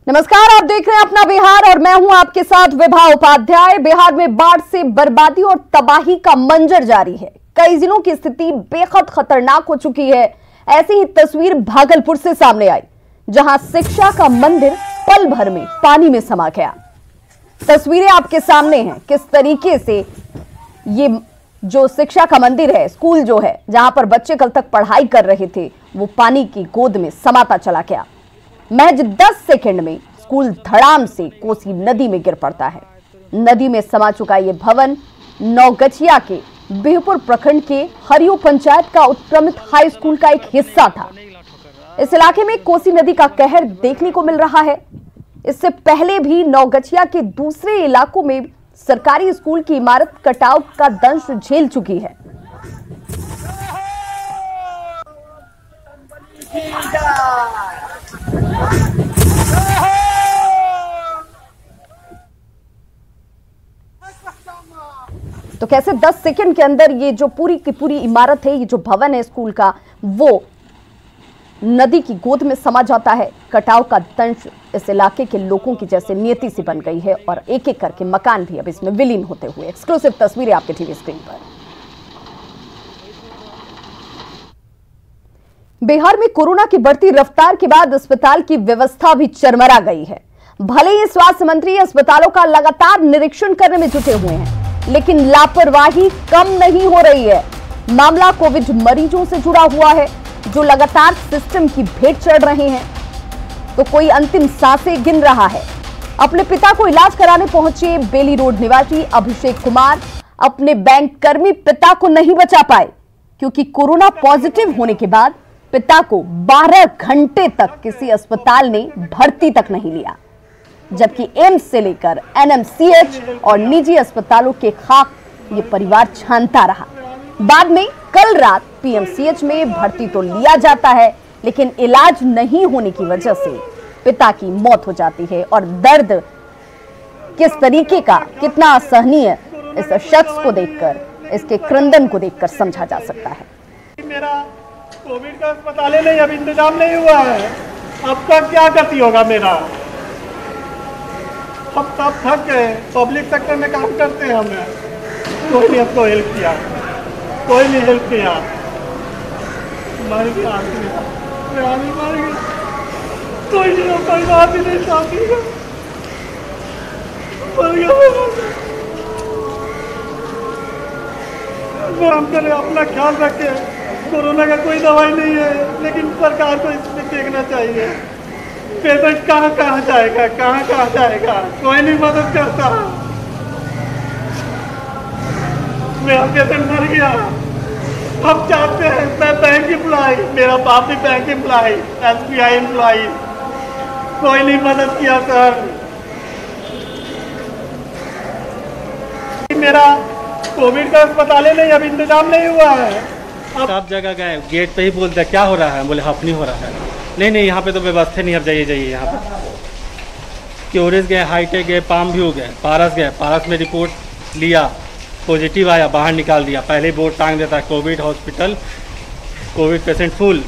नमस्कार, आप देख रहे हैं अपना बिहार और मैं हूं आपके साथ विभा उपाध्याय। बिहार में बाढ़ से बर्बादी और तबाही का मंजर जारी है। कई जिलों की स्थिति बेहद खतरनाक हो चुकी है। ऐसी ही तस्वीर भागलपुर से सामने आई, जहां शिक्षा का मंदिर पल भर में पानी में समा गया। तस्वीरें आपके सामने हैं, किस तरीके से ये जो शिक्षा का मंदिर है, स्कूल जो है, जहां पर बच्चे कल तक पढ़ाई कर रहे थे, वो पानी की गोद में समाता चला गया। महज 10 सेकंड में स्कूल धड़ाम से कोसी नदी में गिर पड़ता है। नदी में समा चुका ये भवन नौगछिया के बिहपुर प्रखंड के हरियो पंचायत का उत्क्रमित हाई स्कूल का एक हिस्सा था। इस इलाके में कोसी नदी का कहर देखने को मिल रहा है। इससे पहले भी नौगछिया के दूसरे इलाकों में सरकारी स्कूल की इमारत कटाव का दंश झेल चुकी है। तो कैसे 10 सेकंड के अंदर ये जो पूरी की पूरी इमारत है, ये जो भवन है स्कूल का, वो नदी की गोद में समा जाता है। कटाव का दंश इस इलाके के लोगों की जैसे नियति सी बन गई है और एक एक करके मकान भी अब इसमें विलीन होते हुए। एक्सक्लूसिव तस्वीरें आपके टीवी स्क्रीन पर। बिहार में कोरोना की बढ़ती रफ्तार के बाद अस्पताल की व्यवस्था भी चरमरा गई है। भले ही स्वास्थ्य मंत्री अस्पतालों का लगातार निरीक्षण करने में जुटे हुए हैं, लेकिन लापरवाही कम नहीं हो रही है। मामला कोविड मरीजों से जुड़ा हुआ है, जो लगातार सिस्टम की भेंट चढ़ रहे हैं, तो कोई अंतिम सांसें गिन रहा है। अपने पिता को इलाज कराने पहुंचे बेली रोड निवासी अभिषेक कुमार अपने बैंक कर्मी पिता को नहीं बचा पाए, क्योंकि कोरोना पॉजिटिव होने के बाद पिता को 12 घंटे तक किसी अस्पताल ने भर्ती तक नहीं लिया, जबकि एम्स से लेकर एनएमसीएच और निजी अस्पतालों के खाक ये परिवार छानता रहा। बाद में कल रात पीएमसीएच में भर्ती तो लिया जाता है, लेकिन इलाज नहीं होने की वजह से पिता की मौत हो जाती है। और दर्द किस तरीके का, कितना असहनीय, इस शख्स को देखकर, इसके क्रंदन को देखकर समझा जा सकता है। मेरा कोविड का अस्पताल नहीं, अब इंतजाम नहीं हुआ है, अब का क्या गति होगा मेरा? हम सब थक गए, पब्लिक सेक्टर में काम करते हैं, हमें कोई नहीं हमको हेल्प किया, कोई नहीं हेल्प किया। मर गया आदमी, मर गया, कोई नहीं, कोई बात ही नहीं चाहती, मर गया। हम करें, अपना ख्याल रखें। कोरोना का कोई दवाई नहीं है, लेकिन सरकार को इसमें देखना चाहिए। पेशेंट कहाँ जाएगा, कहाँ जाएगा, कोई नहीं मदद करता। मेरा पेशेंट मर गया। हम चाहते हैं, मैं बैंक एम्प्लॉय, मेरा बाप भी बैंक एम्प्लॉय, SBI एम्प्लॉय, कोई नहीं मदद किया सर। मेरा कोविड का अस्पताल नहीं, अब इंतजाम नहीं हुआ है। सब जगह गए, गेट पे ही बोलते हैं क्या हो रहा है, बोले हफ नहीं हो रहा है। नहीं यहाँ पे तो व्यवस्था नहीं, अब जाइए यहाँ पे। क्योरिस गए, हाईटेक गए, पाम व्यू गए, पारस गए, पारस में रिपोर्ट लिया, पॉजिटिव आया, बाहर निकाल दिया। पहले बोर्ड टांग देता है covid hospital, covid patient full,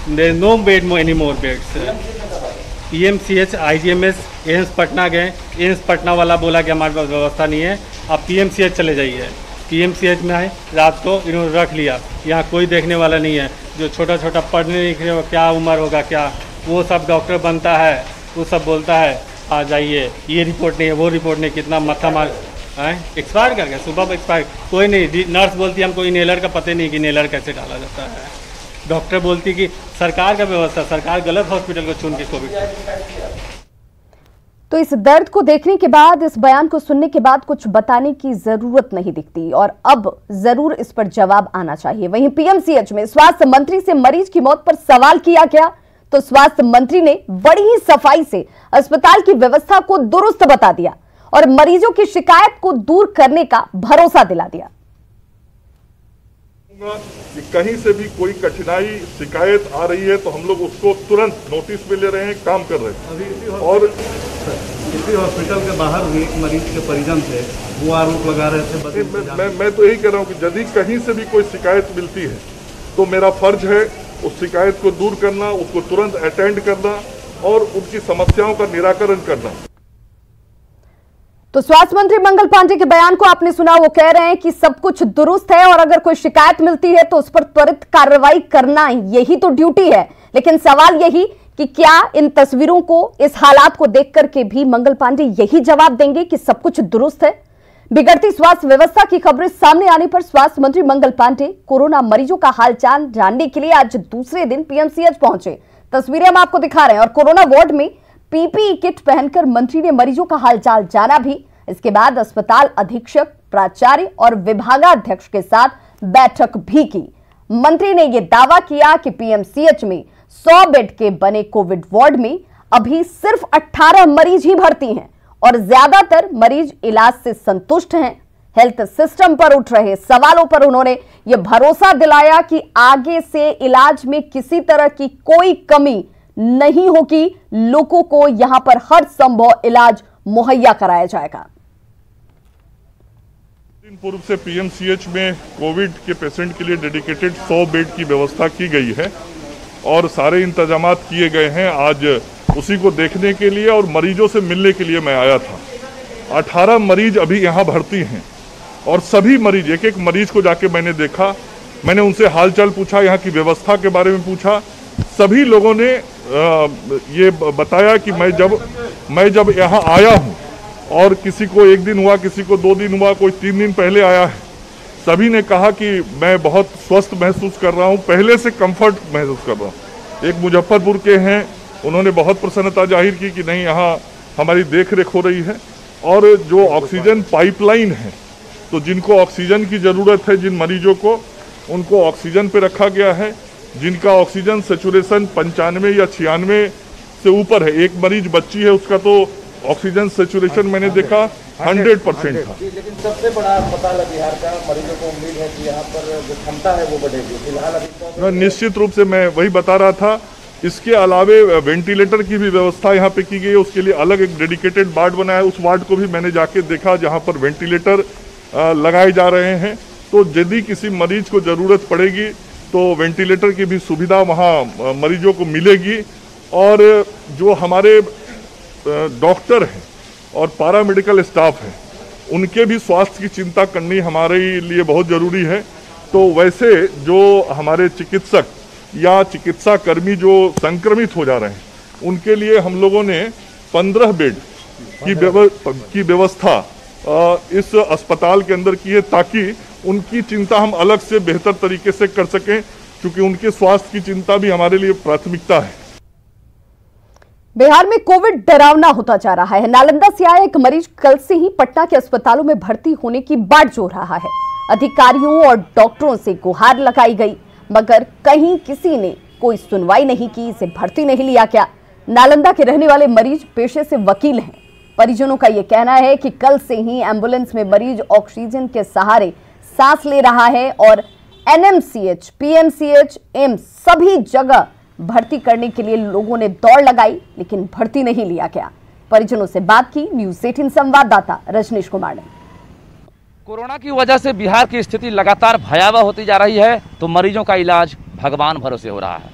there is no bed any more beds. PMCH, IGMS, AIIMS Patna गए, एम्स पटना वाला बोला कि हमारे पास व्यवस्था नहीं है, आप PMCH चले जाइए। PMCH में आए, रात को इन्होंने रख लिया, यहाँ कोई देखने वाला नहीं है। जो छोटा छोटा पढ़ने लिखने हो, क्या उम्र होगा क्या, वो सब डॉक्टर बनता है, वो सब बोलता है आ जाइए, ये रिपोर्ट नहीं है, वो रिपोर्ट नहीं, कितना मत्था मार एक्सपायर कर गया, सुबह एक्सपायर। कोई नहीं, नर्स बोलती है हमको इनहेलर का पता नहीं कि इनहेलर कैसे डाला जाता है। डॉक्टर बोलती कि सरकार का व्यवस्था, सरकार गलत हॉस्पिटल को चुन के कोविड। तो इस दर्द को देखने के बाद, इस बयान को सुनने के बाद कुछ बताने की जरूरत नहीं दिखती और अब जरूर इस पर जवाब आना चाहिए। वहीं पीएमसीएच में स्वास्थ्य मंत्री से मरीज की मौत पर सवाल किया गया, तो स्वास्थ्य मंत्री ने बड़ी ही सफाई से अस्पताल की व्यवस्था को दुरुस्त बता दिया और मरीजों की शिकायत को दूर करने का भरोसा दिला दिया। कि कहीं से भी कोई कठिनाई शिकायत आ रही है तो हम लोग उसको तुरंत नोटिस में ले रहे हैं, काम कर रहे हैं। और इसी हॉस्पिटल के बाहर भी एक मरीज के परिजन थे, वो आरोप लगा रहे थे। मैं तो यही कह रहा हूँ कि यदि कहीं से भी कोई शिकायत मिलती है तो मेरा फर्ज है उस शिकायत को दूर करना, उसको तुरंत अटेंड करना और उनकी समस्याओं का निराकरण करना। तो स्वास्थ्य मंत्री मंगल पांडेय के बयान को आपने सुना। वो कह रहे हैं कि सब कुछ दुरुस्त है और अगर कोई शिकायत मिलती है तो उस पर त्वरित कार्रवाई करना यही तो ड्यूटी है। लेकिन सवाल यही कि क्या इन तस्वीरों को, इस हालात को देख करके भी मंगल पांडेय यही जवाब देंगे कि सब कुछ दुरुस्त है? बिगड़ती स्वास्थ्य व्यवस्था की खबरें सामने आने पर स्वास्थ्य मंत्री मंगल पांडेय कोरोना मरीजों का हालचाल जानने के लिए आज दूसरे दिन पीएमसीएच पहुंचे। तस्वीरें हम आपको दिखा रहे हैं और कोरोना वार्ड में पीपीई किट पहनकर मंत्री ने मरीजों का हालचाल जाना भी। इसके बाद अस्पताल अधीक्षक, प्राचार्य और विभागाध्यक्ष के साथ बैठक भी की। मंत्री ने यह दावा किया कि पीएमसीएच में 100 बेड के बने कोविड वार्ड में अभी सिर्फ 18 मरीज ही भर्ती हैं और ज्यादातर मरीज इलाज से संतुष्ट हैं। हेल्थ सिस्टम पर उठ रहे सवालों पर उन्होंने यह भरोसा दिलाया कि आगे से इलाज में किसी तरह की कोई कमी नहीं होगी, लोगों को यहां पर हर संभव इलाज मुहैया कराया जाएगा। दिन पूर्व से पीएमसीएच में कोविड के पेशेंट के लिए डेडिकेटेड 100 बेड की व्यवस्था की गई है और सारे इंतजाम किए गए हैं। आज उसी को देखने के लिए और मरीजों से मिलने के लिए मैं आया था। 18 मरीज अभी यहाँ भर्ती हैं और सभी मरीज, एक एक मरीज को जाके मैंने देखा, मैंने उनसे हालचाल पूछा, यहाँ की व्यवस्था के बारे में पूछा। सभी लोगों ने ये बताया कि मैं जब यहाँ आया हूँ और किसी को 1 दिन हुआ, किसी को 2 दिन हुआ, कोई 3 दिन पहले आया है, सभी ने कहा कि मैं बहुत स्वस्थ महसूस कर रहा हूँ, पहले से कंफर्ट महसूस कर रहा हूँ। एक मुजफ्फरपुर के हैं, उन्होंने बहुत प्रसन्नता जाहिर की कि नहीं, यहाँ हमारी देख रेख हो रही है। और जो ऑक्सीजन पाइपलाइन है, तो जिनको ऑक्सीजन की ज़रूरत है, जिन मरीजों को, उनको ऑक्सीजन पे रखा गया है। जिनका ऑक्सीजन सेचुरेशन 95 या 96 से ऊपर है, एक मरीज बच्ची है, उसका तो ऑक्सीजन सेचुरेशन मैंने देखा 100% था। लेकिन सबसे बड़ा अस्पताल है बिहार का, मरीजों को उम्मीद है कि यहाँ पर जो क्षमता है वो बढ़ेगी। फिलहाल अभी निश्चित रूप से मैं वही बता रहा था। इसके अलावे वेंटिलेटर की भी व्यवस्था यहाँ पे की गई है, उसके लिए अलग एक डेडिकेटेड वार्ड बनाया है। उस वार्ड को भी मैंने जाके देखा जहाँ पर वेंटिलेटर लगाए जा रहे हैं। तो यदि किसी मरीज को ज़रूरत पड़ेगी तो वेंटिलेटर की भी सुविधा वहाँ मरीजों को मिलेगी। और जो हमारे डॉक्टर हैं और पैरामेडिकल स्टाफ है, उनके भी स्वास्थ्य की चिंता करनी हमारे लिए बहुत ज़रूरी है। तो वैसे जो हमारे चिकित्सक या चिकित्सा कर्मी जो संक्रमित हो जा रहे हैं, उनके लिए हम लोगों ने 15 बेड की व्यवस्था इस अस्पताल के अंदर की है, ताकि उनकी चिंता हम अलग से बेहतर तरीके से कर सकें, क्योंकि उनके स्वास्थ्य की चिंता भी हमारे लिए प्राथमिकता है। बिहार में कोविड डरावना होता जा रहा है। नालंदा से आया एक मरीज कल से ही पटना के अस्पतालों में भर्ती होने की बाट जोड़ रहा है। अधिकारियों और डॉक्टरों से गुहार लगाई गई, मगर कहीं किसी ने कोई सुनवाई नहीं की, इसे भर्ती नहीं लिया गया। नालंदा के रहने वाले मरीज पेशे से वकील हैं। परिजनों का यह कहना है कि कल से ही एम्बुलेंस में मरीज ऑक्सीजन के सहारे सांस ले रहा है और एनएमसीएच, पीएमसीएच, एम्स सभी जगह भर्ती करने के लिए लोगों ने दौड़ लगाई, लेकिन भर्ती नहीं लिया गया। परिजनों से बात की न्यूज़ 18 संवाददाता रजनीश कुमार ने। कोरोना की वजह से बिहार की स्थिति लगातार भयावह होती जा रही है, तो मरीजों का इलाज भगवान भरोसे हो रहा है।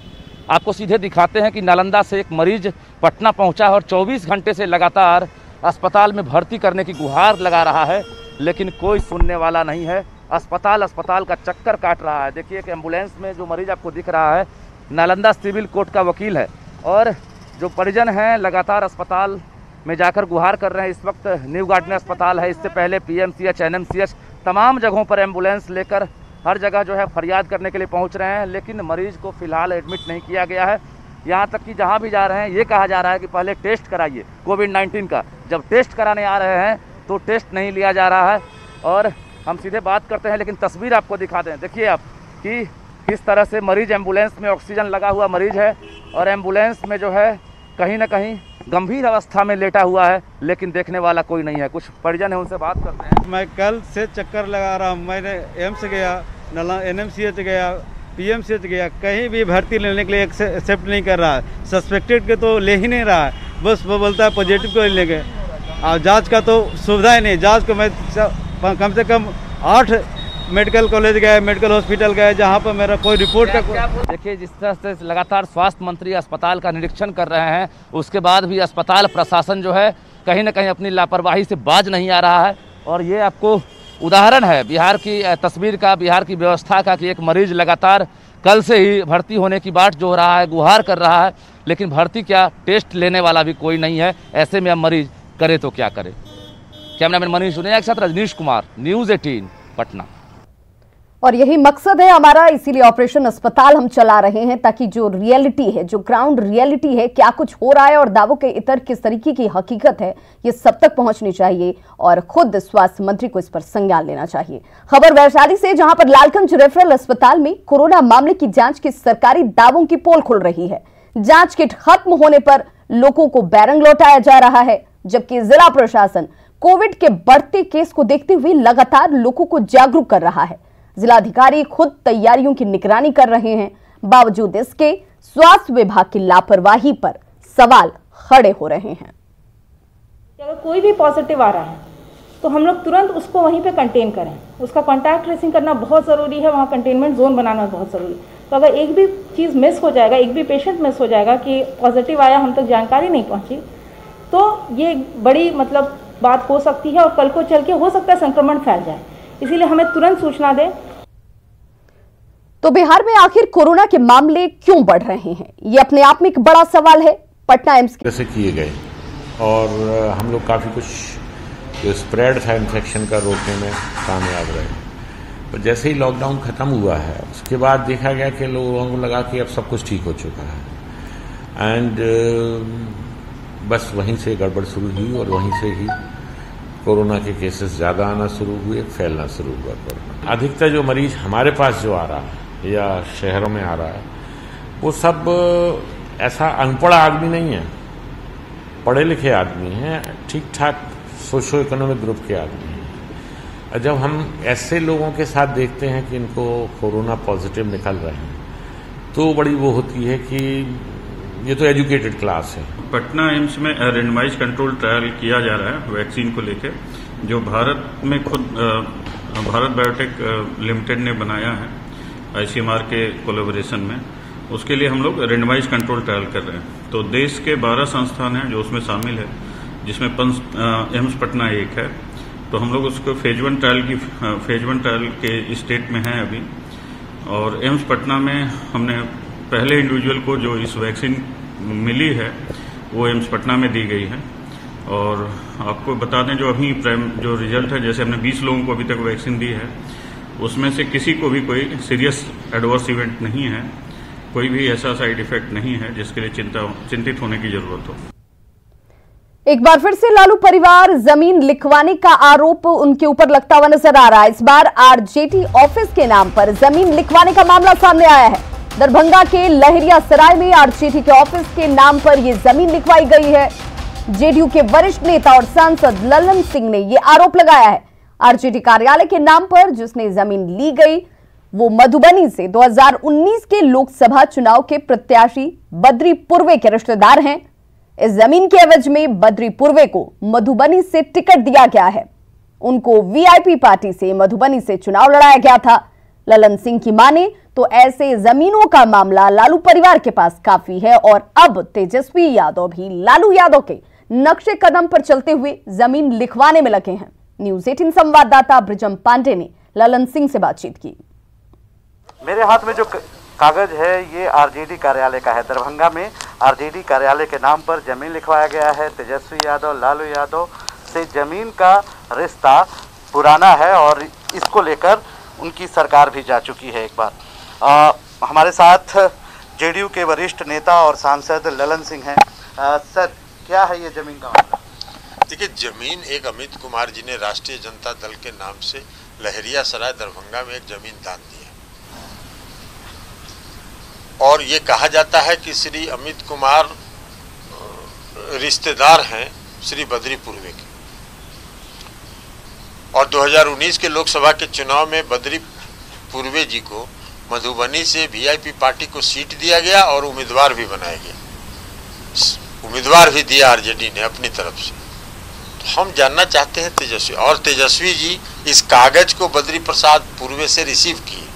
आपको सीधे दिखाते हैं कि नालंदा से एक मरीज पटना पहुंचा है और 24 घंटे से लगातार अस्पताल में भर्ती करने की गुहार लगा रहा है, लेकिन कोई सुनने वाला नहीं है। अस्पताल का चक्कर काट रहा है। देखिए कि एम्बुलेंस में जो मरीज आपको दिख रहा है, नालंदा सिविल कोर्ट का वकील है और जो परिजन हैं लगातार अस्पताल में जाकर गुहार कर रहे हैं। इस वक्त न्यू गार्डन अस्पताल है, इससे पहले पीएमसीएच, एनएमसीएच, तमाम जगहों पर एम्बुलेंस लेकर हर जगह जो है फरियाद करने के लिए पहुंच रहे हैं, लेकिन मरीज को फिलहाल एडमिट नहीं किया गया है। यहाँ तक कि जहाँ भी जा रहे हैं ये कहा जा रहा है कि पहले टेस्ट कराइए कोविड-19 का। जब टेस्ट कराने आ रहे हैं तो टेस्ट नहीं लिया जा रहा है। और हम सीधे बात करते हैं, लेकिन तस्वीर आपको दिखा दें। देखिए आप कि किस तरह से मरीज एम्बुलेंस में, ऑक्सीजन लगा हुआ मरीज है और एम्बुलेंस में जो है कहीं ना कहीं गंभीर अवस्था में लेटा हुआ है, लेकिन देखने वाला कोई नहीं है। कुछ परिजन है, उनसे बात करते हैं। मैं कल से चक्कर लगा रहा हूँ। मैंने एम्स गया, एनएमसीएच गया, पीएमसीएच गया, कहीं भी भर्ती लेने के लिए एक्सेप्ट नहीं कर रहा है। सस्पेक्टेड के तो ले ही नहीं रहा है, बस वो बोलता है पॉजिटिव को लेंगे। और जांच का तो सुविधा ही नहीं। जांच को मैं कम से कम 8 मेडिकल कॉलेज गए, मेडिकल हॉस्पिटल गए, जहाँ पर मेरा कोई रिपोर्ट का देखिए, जिस तरह से लगातार स्वास्थ्य मंत्री अस्पताल का निरीक्षण कर रहे हैं, उसके बाद भी अस्पताल प्रशासन जो है कहीं ना कहीं अपनी लापरवाही से बाज नहीं आ रहा है। और ये आपको उदाहरण है बिहार की तस्वीर का, बिहार की व्यवस्था का, कि एक मरीज लगातार कल से ही भर्ती होने की बाट जो रहा है, गुहार कर रहा है, लेकिन भर्ती क्या, टेस्ट लेने वाला भी कोई नहीं है। ऐसे में अब मरीज करे तो क्या करे। कैमरामैन मनीष सुनिया के साथ रजनीश कुमार, न्यूज़ 18 पटना। और यही मकसद है हमारा, इसीलिए ऑपरेशन अस्पताल हम चला रहे हैं, ताकि जो रियलिटी है, जो ग्राउंड रियलिटी है, क्या कुछ हो रहा है और दावों के इतर किस तरीके की हकीकत है, ये सब तक पहुंचनी चाहिए और खुद स्वास्थ्य मंत्री को इस पर संज्ञान लेना चाहिए। खबर वैशाली से, जहां पर लालगंज रेफरल अस्पताल में कोरोना मामले की जांच के सरकारी दावों की पोल खुल रही है। जांच किट खत्म होने पर लोगों को बैरंग लौटाया जा रहा है, जबकि जिला प्रशासन कोविड के बढ़ते केस को देखते हुए लगातार लोगों को जागरूक कर रहा है। जिलाधिकारी खुद तैयारियों की निगरानी कर रहे हैं, बावजूद इसके स्वास्थ्य विभाग की लापरवाही पर सवाल खड़े हो रहे हैं। अगर कोई भी पॉजिटिव आ रहा है तो हम लोग तुरंत उसको वहीं पे कंटेन करें, उसका कॉन्टैक्ट ट्रेसिंग करना बहुत ज़रूरी है, वहाँ कंटेनमेंट जोन बनाना बहुत ज़रूरी है। तो अगर एक भी चीज़ मिस हो जाएगा, एक भी पेशेंट मिस हो जाएगा कि पॉजिटिव आया, हम तक जानकारी नहीं पहुँची, तो ये बड़ी बात हो सकती है और कल को चल के हो सकता है संक्रमण फैल जाए। इसीलिए हमें तुरंत सूचना दें। तो बिहार में आखिर कोरोना के मामले क्यों बढ़ रहे हैं, ये अपने आप में एक बड़ा सवाल है। पटना एम्स जैसे किए गए और हम लोग काफ़ी कुछ जो स्प्रेड था इन्फेक्शन का रोकने में कामयाब रहे। पर जैसे ही लॉकडाउन खत्म हुआ है, उसके बाद देखा गया कि लोगों को लगा कि अब सब कुछ ठीक हो चुका है एंड बस वहीं से गड़बड़ शुरू हुई और वहीं से ही कोरोना के केसेस ज़्यादा आना शुरू हुए, फैलना शुरू हुआ कोरोना। अधिकतर जो मरीज हमारे पास जो आ रहा है या शहरों में आ रहा है, वो सब ऐसा अनपढ़ आदमी नहीं है, पढ़े लिखे आदमी हैं, ठीक ठाक सोशो इकोनॉमिक ग्रुप के आदमी हैं। जब हम ऐसे लोगों के साथ देखते हैं कि इनको कोरोना पॉजिटिव निकल रहे हैं, तो बड़ी वो होती है कि ये तो एजुकेटेड क्लास है। पटना एम्स में रेंडमाइज कंट्रोल ट्रायल किया जा रहा है वैक्सीन को लेकर, जो भारत में खुद भारत बायोटेक लिमिटेड ने बनाया है ICMR के कोलैबोरेशन में। उसके लिए हम लोग रेंडमाइज कंट्रोल ट्रायल कर रहे हैं। तो देश के 12 संस्थान हैं जो उसमें शामिल है, जिसमें एम्स पटना एक है। तो हम लोग उसको फेज 1 ट्रायल के स्टेट में हैं अभी। और एम्स पटना में हमने पहले इंडिविजुअल को जो इस वैक्सीन मिली है वो एम्स पटना में दी गई है। और आपको बता दें जो रिजल्ट है, जैसे हमने 20 लोगों को अभी तक वैक्सीन दी है, उसमें से किसी को भी कोई सीरियस एडवर्स इवेंट नहीं है, कोई भी ऐसा साइड इफेक्ट नहीं है जिसके लिए चिंतित होने की जरूरत हो। एक बार फिर से लालू परिवार जमीन लिखवाने का आरोप उनके ऊपर लगता हुआ नजर आ रहा है। इस बार RJT ऑफिस के नाम पर जमीन लिखवाने का मामला सामने आया है। दरभंगा के लहरियासराय में RJT के ऑफिस के नाम पर यह जमीन लिखवाई गई है। JDU के वरिष्ठ नेता और सांसद ललन सिंह ने यह आरोप लगाया है। RJT कार्यालय के नाम पर जिसने जमीन ली गई, वो मधुबनी से 2019 के लोकसभा चुनाव के प्रत्याशी बद्री पूर्वे के रिश्तेदार हैं। इस जमीन के एवज में बद्री पूर्वे को मधुबनी से टिकट दिया गया है। उनको VIP पार्टी से मधुबनी से चुनाव लड़ाया गया था। ललन सिंह की माने तो ऐसे जमीनों का मामला लालू परिवार के पास काफी है और अब तेजस्वी यादव भी लालू यादव के नक्शे कदम पर चलते हुए जमीन लिखवाने में लगे हैं। न्यूज़ 18 संवाददाता ब्रिजम पांडे ने ललन सिंह से बातचीत की। मेरे हाथ में जो कागज है ये RJD कार्यालय का है। दरभंगा में RJD कार्यालय के नाम पर जमीन लिखवाया गया है। तेजस्वी यादव लालू यादव से जमीन का रिश्ता पुराना है और इसको लेकर उनकी सरकार भी जा चुकी है। एक बार हमारे साथ JDU के वरिष्ठ नेता और सांसद ललन सिंह हैं। सर, क्या है ये जमीन का मामला? देखिए, जमीन एक अमित कुमार जी ने राष्ट्रीय जनता दल के नाम से लहरियासराय दरभंगा में एक जमीन दान दी है और ये कहा जाता है कि श्री अमित कुमार रिश्तेदार हैं श्री बद्री पूर्वे के। और 2019 के लोकसभा के चुनाव में बद्री पूर्वे जी को मधुबनी से VIP पार्टी को सीट दिया गया और उम्मीदवार भी बनाया गया। उम्मीदवार भी दिया RJD ने अपनी तरफ से। हम जानना चाहते हैं तेजस्वी, और तेजस्वी जी इस कागज को बद्री प्रसाद पूर्वे से रिसीव किए,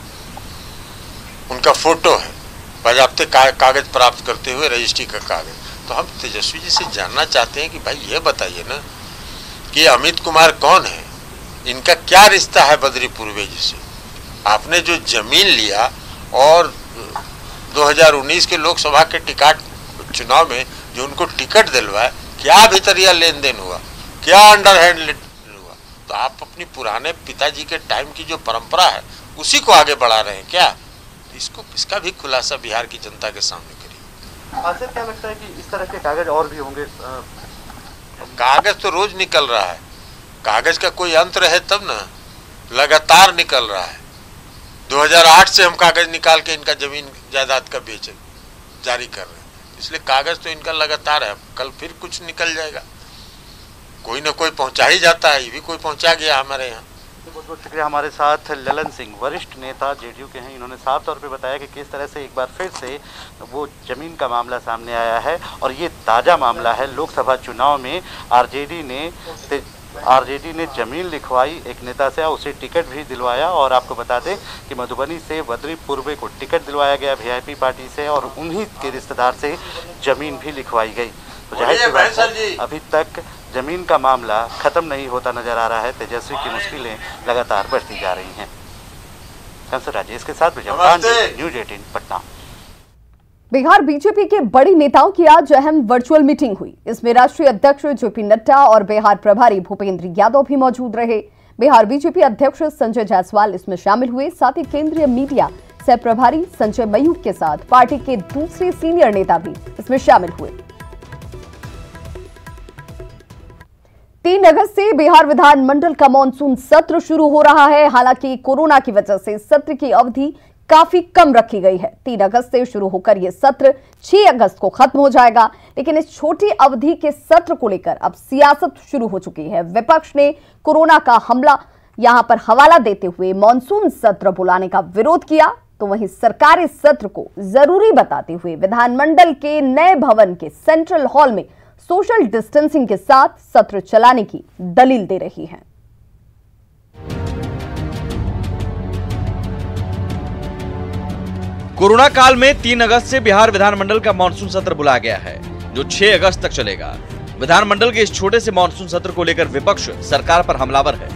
उनका फोटो है बाजाप्ते कागज प्राप्त करते हुए, रजिस्ट्री का कागज। तो हम तेजस्वी जी से जानना चाहते हैं कि भाई ये बताइए ना कि अमित कुमार कौन है, इनका क्या रिश्ता है बद्री पूर्वे जी से। आपने जो जमीन लिया और 2019 के लोकसभा के टिकट चुनाव में जो उनको टिकट दिलवाया, क्या भीतरिया लेन देन हुआ, क्या अंडरहैंड हुआ। तो आप अपनी पुराने पिताजी के टाइम की जो परंपरा है उसी को आगे बढ़ा रहे हैं क्या। इसका भी खुलासा बिहार की जनता के सामने करिए। आपसे क्या लगता है कि इस तरह के कागज और भी होंगे? कागज तो रोज निकल रहा है, कागज का कोई अंत रहे तब ना, लगातार निकल रहा है। 2008 से हम कागज निकाल के इनका जमीन जायदाद का बेच जारी कर रहे हैं, इसलिए कागज तो इनका लगातार है। कल फिर कुछ निकल जाएगा, कोई ना कोई पहुंचा ही जाता है, ये भी कोई पहुंचा गया हमारे यहाँ। बहुत बहुत शुक्रिया। हमारे साथ ललन सिंह वरिष्ठ नेता जेडीयू के हैं, इन्होंने साफ तौर पे बताया कि किस तरह से एक बार फिर से वो जमीन का मामला सामने आया है और ये ताज़ा मामला है। लोकसभा चुनाव में आरजेडी ने जमीन लिखवाई एक नेता से, उसे टिकट भी दिलवाया। और आपको बता दें कि मधुबनी से बद्री पूर्वे को टिकट दिलवाया गया वीआईपी पार्टी से और उन्हीं के रिश्तेदार से जमीन भी लिखवाई गई। तो जाहिर सी बात है अभी तक जमीन का मामला खत्म नहीं होता नजर आ रहा है। तेजस्वी की मुश्किलें लगातार बढ़ती जा रही हैं। कंसर राजेश के साथ विजय पांडे, न्यूज 18 पटना। बिहार बीजेपी के बड़ी नेताओं की आज अहम वर्चुअल मीटिंग हुई। इसमें राष्ट्रीय अध्यक्ष जेपी नड्डा और बिहार प्रभारी भूपेंद्र यादव भी मौजूद रहे। बिहार बीजेपी अध्यक्ष संजय जायसवाल इसमें शामिल हुए। साथ ही केंद्रीय मीडिया सह प्रभारी संजय मयूख के साथ पार्टी के दूसरे सीनियर नेता भी इसमें शामिल हुए। 3 अगस्त से बिहार विधानमंडल का मानसून सत्र शुरू हो रहा है। हालांकि कोरोना की वजह से सत्र की अवधि काफी कम रखी गई है। 3 अगस्त से शुरू होकर यह सत्र 6 अगस्त को खत्म हो जाएगा। लेकिन इस छोटी अवधि के सत्र को लेकर अब सियासत शुरू हो चुकी है। विपक्ष ने कोरोना का हमला यहां पर हवाला देते हुए मानसून सत्र बुलाने का विरोध किया, तो वहीं सरकार इस सत्र को जरूरी बताते हुए विधानमंडल के नए भवन के सेंट्रल हॉल में सोशल डिस्टेंसिंग के साथ सत्र चलाने की दलील दे रही है। कोरोना काल में 3 अगस्त से बिहार विधानमंडल का मानसून सत्र बुलाया गया है, जो 6 अगस्त तक चलेगा। विधानमंडल के इस छोटे से मानसून सत्र को लेकर विपक्ष सरकार पर हमलावर है।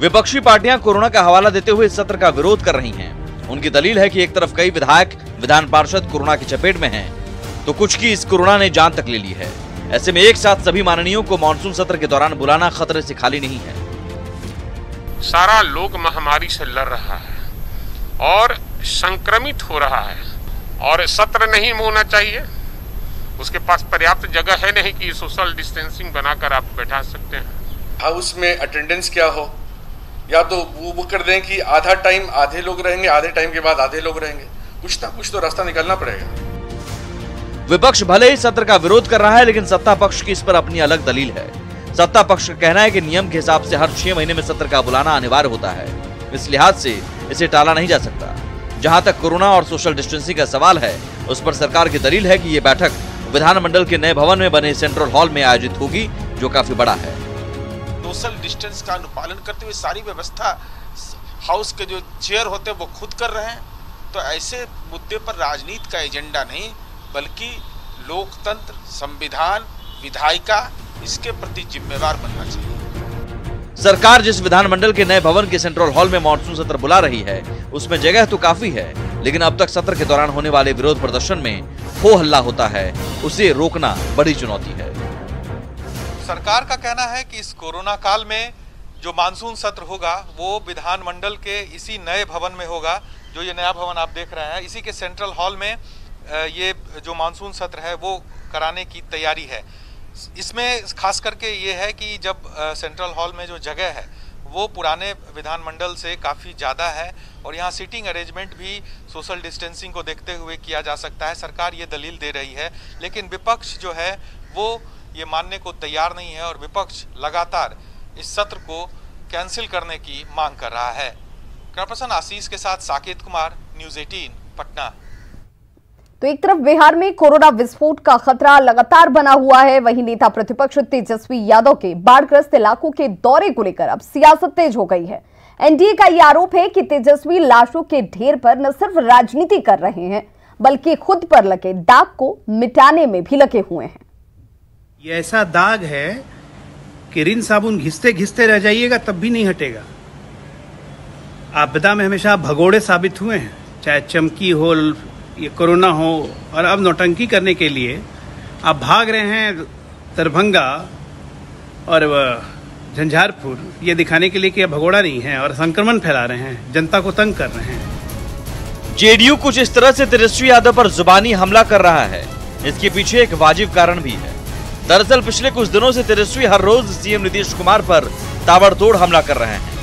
विपक्षी पार्टियां कोरोना का हवाला देते हुए इस सत्र का विरोध कर रही हैं। उनकी दलील है कि एक तरफ कई विधायक, विधान पार्षद कोरोना की चपेट में हैं, तो कुछ की इस कोरोना ने जान तक ले ली है। ऐसे में एक साथ सभी माननीयों को मानसून सत्र के दौरान बुलाना खतरे से खाली नहीं है। सारा लोग महामारी से लड़ रहा है और संक्रमित हो रहा है और सत्र नहीं होना चाहिए। उसके पास पर्याप्त जगह है नहीं कि सोशल डिस्टेंसिंग बनाकर आप बैठा सकते हैं। हाउस में अटेंडेंस क्या हो, या तो वो कर दें कि आधा टाइम आधे लोग रहेंगे, आधे टाइम के बाद आधे लोग रहेंगे। कुछ ना कुछ तो रास्ता निकलना पड़ेगा। विपक्ष भले ही सत्र का विरोध कर रहा है, लेकिन सत्ता पक्ष की इस पर अपनी अलग दलील है। सत्ता पक्ष का कहना है कि नियम के हिसाब से हर 6 महीने में सत्र का बुलाना अनिवार्य होता है। इस लिहाज से इसे टाला नहीं जा सकता। जहां तक कोरोना और सोशल डिस्टेंसिंग का सवाल है, उस पर सरकार की दलील है कि ये बैठक विधानमंडल के नए भवन में बने सेंट्रल हॉल में आयोजित होगी, जो काफी बड़ा है। सोशल डिस्टेंस का अनुपालन करते हुए सारी व्यवस्था हाउस के जो चेयर होते हैं वो खुद कर रहे हैं। तो ऐसे मुद्दे पर राजनीति का एजेंडा नहीं, बल्कि लोकतंत्र, संविधान, विधायिका इसके प्रति जिम्मेवार बनना चाहिए। सरकार जिस विधानमंडल के नए भवन के सेंट्रल हॉल में मानसून सत्र बुला रही है, उसमें जगह तो काफी है, लेकिन अब तक सत्र के दौरान होने वाले विरोध प्रदर्शन में हो हल्ला होता है, उसे रोकना बड़ी चुनौती है। सरकार का कहना है कि इस कोरोना काल में जो मानसून सत्र होगा वो विधानमंडल के इसी नए भवन में होगा। जो ये नया भवन आप देख रहे हैं, इसी के सेंट्रल हॉल में ये जो मानसून सत्र है वो कराने की तैयारी है। इसमें खास करके ये है कि जब सेंट्रल हॉल में जो जगह है वो पुराने विधानमंडल से काफ़ी ज़्यादा है और यहाँ सीटिंग अरेंजमेंट भी सोशल डिस्टेंसिंग को देखते हुए किया जा सकता है। सरकार ये दलील दे रही है, लेकिन विपक्ष जो है वो ये मानने को तैयार नहीं है और विपक्ष लगातार इस सत्र को कैंसिल करने की मांग कर रहा है। कैमरा पर्सन आशीष के साथ साकेत कुमार, न्यूज़ 18 पटना। तो एक तरफ बिहार में कोरोना विस्फोट का खतरा लगातार बना हुआ है, वहीं नेता प्रतिपक्ष तेजस्वी यादव के बाढ़ग्रस्त इलाकों के दौरे को लेकर अब सियासत तेज हो गई है। एनडीए का यह आरोप है कि तेजस्वी लाशों के ढेर पर न सिर्फ राजनीति कर रहे हैं बल्कि खुद पर लगे दाग को मिटाने में भी लगे हुए हैं। ये ऐसा दाग है कि रिन साबुन घिसते घिसते रह जाइएगा तब भी नहीं हटेगा। आपदा में हमेशा भगोड़े साबित हुए हैं, चाहे चमकी हो, ये कोरोना हो, और अब नौटंकी करने के लिए आप भाग रहे हैं दरभंगा और झंझारपुर, ये दिखाने के लिए कि अब भगोड़ा नहीं है और संक्रमण फैला रहे हैं, जनता को तंग कर रहे हैं। जेडीयू कुछ इस तरह से तेजस्वी यादव पर जुबानी हमला कर रहा है, इसके पीछे एक वाजिब कारण भी है। दरअसल पिछले कुछ दिनों से तेजस्वी हर रोज सीएम नीतीश कुमार पर ताबड़तोड़ हमला कर रहे हैं।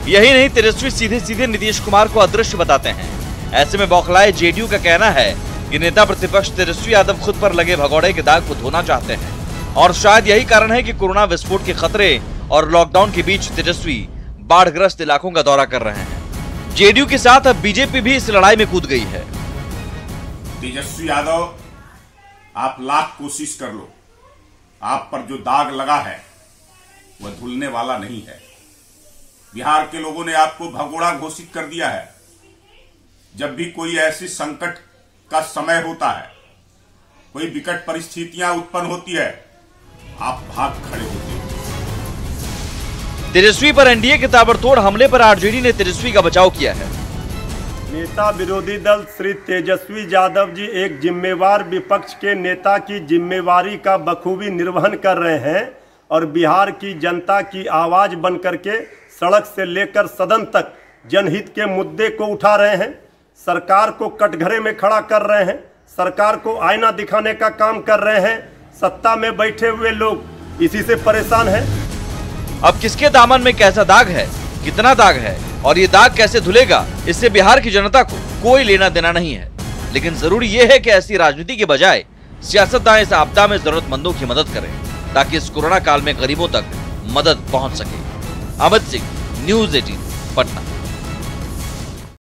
यही नहीं, तेजस्वी सीधे सीधे नीतीश कुमार को अदृश्य बताते हैं। ऐसे में बौखलाए जेडीयू का कहना है कि नेता प्रतिपक्ष तेजस्वी यादव खुद पर लगे भगौड़े के दाग को धोना चाहते हैं और शायद यही कारण है कि कोरोना विस्फोट के खतरे और लॉकडाउन के बीच तेजस्वी बाढ़ग्रस्त इलाकों का दौरा कर रहे हैं। जेडीयू के साथ अब बीजेपी भी इस लड़ाई में कूद गई है। तेजस्वी यादव, आप लाख कोशिश कर लो, आप पर जो दाग लगा है वह धुलने वाला नहीं है। बिहार के लोगों ने आपको भगोड़ा घोषित कर दिया है। जब भी कोई ऐसी संकट का समय होता है, कोई विकट परिस्थितियां उत्पन्न होती है, आप भाग खड़े होते हैं। तेजस्वी पर एनडीए के ताबड़तोड़ हमले पर आरजेडी ने तेजस्वी का बचाव किया है। नेता विरोधी दल श्री तेजस्वी यादव जी एक जिम्मेवार विपक्ष के नेता की जिम्मेवारी का बखूबी निर्वहन कर रहे हैं और बिहार की जनता की आवाज बन करके सड़क से लेकर सदन तक जनहित के मुद्दे को उठा रहे हैं। सरकार को कटघरे में खड़ा कर रहे हैं, सरकार को आईना दिखाने का काम कर रहे हैं। सत्ता में बैठे हुए लोग इसी से परेशान हैं। अब किसके दामन में कैसा दाग है, कितना दाग है और ये दाग कैसे धुलेगा, इससे बिहार की जनता को कोई लेना देना नहीं है। लेकिन जरूरी ये है कि ऐसी राजनीति के बजाय सियासतदान इस आपदा में जरूरतमंदों की मदद करें ताकि इस कोरोना काल में गरीबों तक मदद पहुंच सके। अमित सिंह, न्यूज़ 18, पटना।